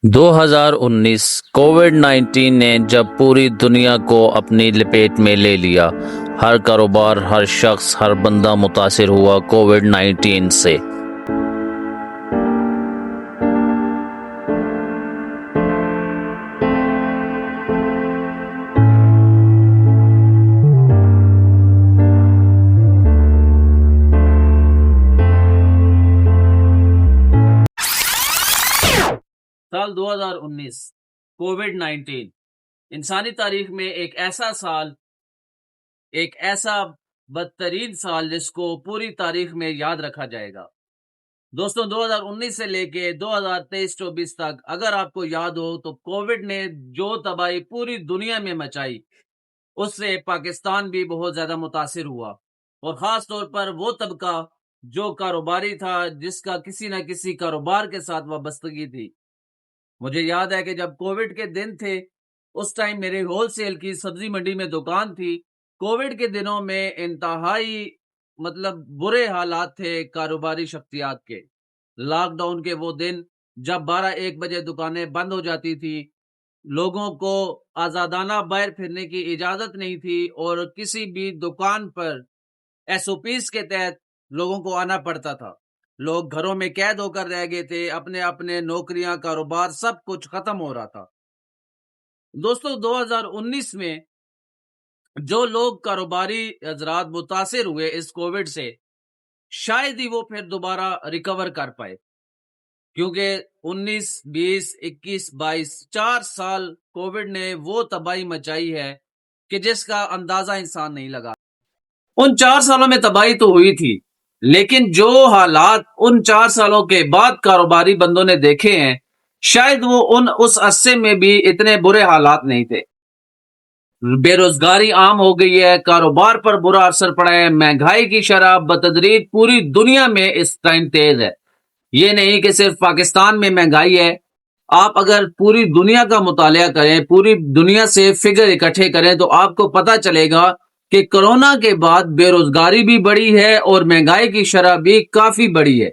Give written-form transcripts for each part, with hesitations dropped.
2019 कोविड-19 ने जब पूरी दुनिया को अपनी लपेट में ले लिया, हर कारोबार, हर शख्स, हर बंदा मुतासिर हुआ कोविड-19 से। साल 2019 कोविड-19 इंसानी तारीख में एक ऐसा साल, एक ऐसा बदतरीन साल जिसको पूरी तारीख में याद रखा जाएगा। दोस्तों, 2019 से लेके 2023-24 तक अगर आपको याद हो तो कोविड ने जो तबाही पूरी दुनिया में मचाई, उससे पाकिस्तान भी बहुत ज्यादा मुतासिर हुआ, और खास तौर पर वो तबका जो कारोबारी था, जिसका किसी न किसी कारोबार के साथ वाबस्तगी थी। मुझे याद है कि जब कोविड के दिन थे, उस टाइम मेरे होलसेल की सब्जी मंडी में दुकान थी। कोविड के दिनों में इंतहाई बुरे हालात थे कारोबारी शख्सियात के। लॉकडाउन के वो दिन जब 12-1 बजे दुकानें बंद हो जाती थी, लोगों को आजादाना बाहर फिरने की इजाजत नहीं थी, और किसी भी दुकान पर एसओपीज के तहत लोगों को आना पड़ता था। लोग घरों में कैद होकर रह गए थे, अपने अपने नौकरियां, कारोबार, सब कुछ खत्म हो रहा था। दोस्तों, 2019 में जो लोग कारोबारी हजरात मुतासिर हुए इस कोविड से, शायद ही वो फिर दोबारा रिकवर कर पाए, क्योंकि 19, 20, 21, 22 4 साल कोविड ने वो तबाही मचाई है कि जिसका अंदाजा इंसान नहीं लगा। उन 4 सालों में तबाही तो हुई थी, लेकिन जो हालात उन 4 सालों के बाद कारोबारी बंदों ने देखे हैं, शायद वो उस अरसे में भी इतने बुरे हालात नहीं थे। बेरोजगारी आम हो गई है, कारोबार पर बुरा असर पड़ा है, महंगाई की शरह बतदरीज पूरी दुनिया में इस टाइम तेज है। ये नहीं कि सिर्फ पाकिस्तान में महंगाई है, आप अगर पूरी दुनिया का मुतालिया करें, पूरी दुनिया से फिगर इकट्ठे करें, तो आपको पता चलेगा कि कोरोना के बाद बेरोजगारी भी बढ़ी है और महंगाई की शरह भी काफी बढ़ी है।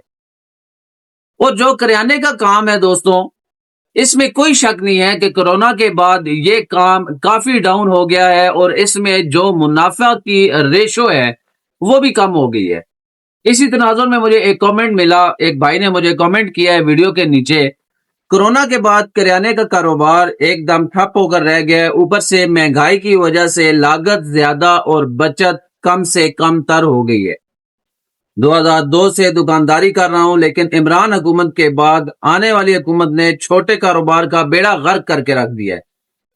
और जो करियाने का काम है दोस्तों, इसमें कोई शक नहीं है कि कोरोना के बाद ये काम काफी डाउन हो गया है, और इसमें जो मुनाफा की रेशो है वो भी कम हो गई है। इसी तनाजुर में मुझे एक कमेंट मिला, एक भाई ने मुझे कमेंट किया है वीडियो के नीचे, कोरोना के बाद करियाने का कारोबार एकदम ठप होकर रह गया है, ऊपर से महंगाई की वजह से लागत ज्यादा और बचत कम से कम तर हो गई है। 2002 से दुकानदारी कर रहा हूं, लेकिन इमरान हुकूमत के बाद आने वाली हुकूमत ने छोटे कारोबार का बेड़ा गर्क करके रख दिया है।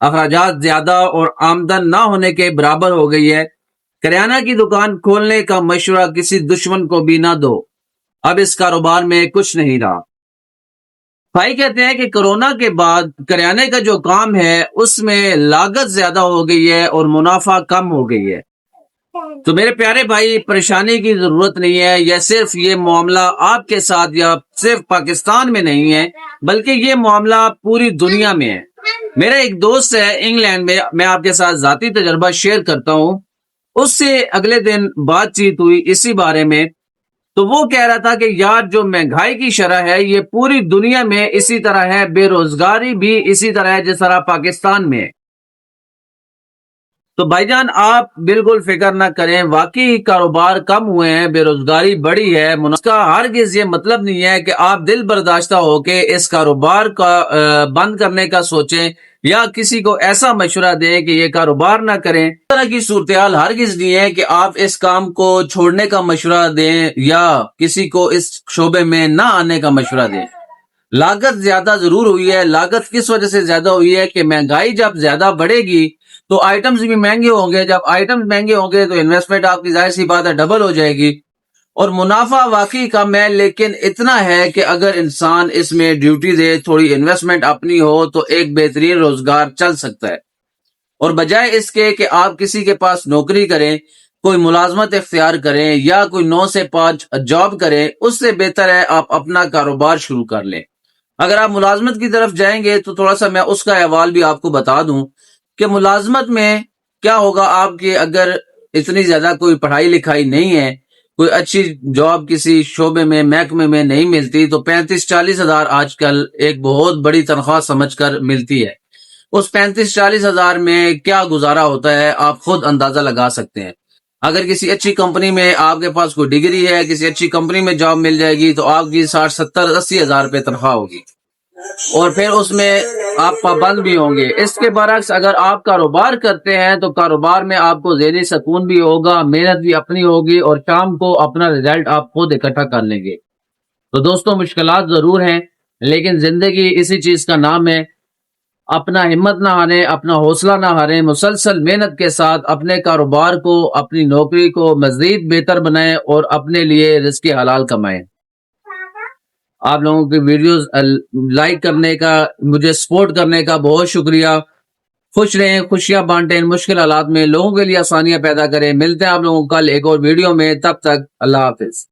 अखराजात ज्यादा और आमदन ना होने के बराबर हो गई है। करियाना की दुकान खोलने का मशवरा किसी दुश्मन को भी ना दो, अब इस कारोबार में कुछ नहीं रहा। भाई कहते हैं कि कोरोना के बाद करियाने का जो काम है उसमें लागत ज्यादा हो गई है और मुनाफा कम हो गई है। तो मेरे प्यारे भाई, परेशानी की जरूरत नहीं है। यह सिर्फ ये मामला आपके साथ या सिर्फ पाकिस्तान में नहीं है, बल्कि ये मामला पूरी दुनिया में है। मेरा एक दोस्त है इंग्लैंड में, मैं आपके साथ जाती तजर्बा शेयर करता हूँ। उससे अगले दिन बातचीत हुई इसी बारे में, तो वो कह रहा था कि यार, जो महंगाई की शरह है ये पूरी दुनिया में इसी तरह है, बेरोजगारी भी इसी तरह है जिस तरह पाकिस्तान में है। तो भाईजान, आप बिल्कुल फिक्र ना करें, वाकई कारोबार कम हुए हैं, बेरोजगारी बढ़ी है। इसका हरगिज ये मतलब नहीं है कि आप दिल बर्दाश्ता होके इस कारोबार का बंद करने का सोचें, या किसी को ऐसा मशवरा दें कि ये कारोबार ना करें। इस तरह की सूरत हाल हरगिज नहीं है कि आप इस काम को छोड़ने का मशवरा दें या किसी को इस शोबे में ना आने का मशवरा दें। लागत ज्यादा जरूर हुई है। लागत किस वजह से ज्यादा हुई है कि महंगाई जब ज्यादा बढ़ेगी तो आइटम्स भी महंगे होंगे। जब आइटम्स महंगे होंगे तो इन्वेस्टमेंट आपकी जाहिर सी बात है डबल हो जाएगी, और मुनाफा वाकई कम है, लेकिन इतना है कि अगर इंसान इसमें ड्यूटी दे, थोड़ी इन्वेस्टमेंट अपनी हो, तो एक बेहतरीन रोजगार चल सकता है। और बजाय इसके कि आप किसी के पास नौकरी करें, कोई मुलाजमत इख्तियार करें या कोई 9 से 5 जॉब करें, उससे बेहतर है आप अपना कारोबार शुरू कर लें। अगर आप मुलाजमत की तरफ जाएंगे तो थोड़ा सा मैं उसका अहवाल भी आपको बता दूं कि मुलाजमत में क्या होगा आपके, अगर इतनी ज्यादा कोई पढ़ाई लिखाई नहीं है, کوئی اچھی جاب کسی شعبے میں محکمے میں نہیں ملتی تو 35-40 ہزار آج کل ایک بہت بڑی تنخواہ سمجھ کر ملتی ہے. اس 35-40 ہزار میں کیا گزارا ہوتا ہے آپ خود اندازہ لگا سکتے ہیں. اگر کسی اچھی کمپنی میں آپ کے پاس کوئی ڈگری ہے, کسی اچھی کمپنی میں جاب مل جائے گی تو آپ کی 60-70-80 ہزار روپے تنخواہ ہوگی, اور پھر اس میں آپ پابند بھی ہوں گے. اس کے برعکس اگر آپ کاروبار کرتے ہیں تو کاروبار میں آپ کو ذہنی سکون بھی ہوگا, محنت بھی اپنی ہوگی, اور شام کو اپنا رزلٹ آپ خود اکٹھا کر لیں گے. تو دوستوں مشکلات ضرور ہیں, لیکن زندگی اسی چیز کا نام ہے. اپنا ہمت نہ ہاریں, اپنا حوصلہ نہ ہاریں, مسلسل محنت کے ساتھ اپنے کاروبار کو, اپنی نوکری کو مزید بہتر بنائیں اور اپنے لیے رزق حلال کمائیں. آپ لوگوں کی ویڈیوز لائک کرنے کا, مجھے سپورٹ کرنے کا بہت شکریہ. خوش رہیں, خوشیاں بانٹیں, ان مشکل حالات میں لوگوں کے لیے آسانیاں پیدا کریں. ملتے ہیں آپ لوگوں کو کل ایک اور ویڈیو میں, تب تک اللہ حافظ.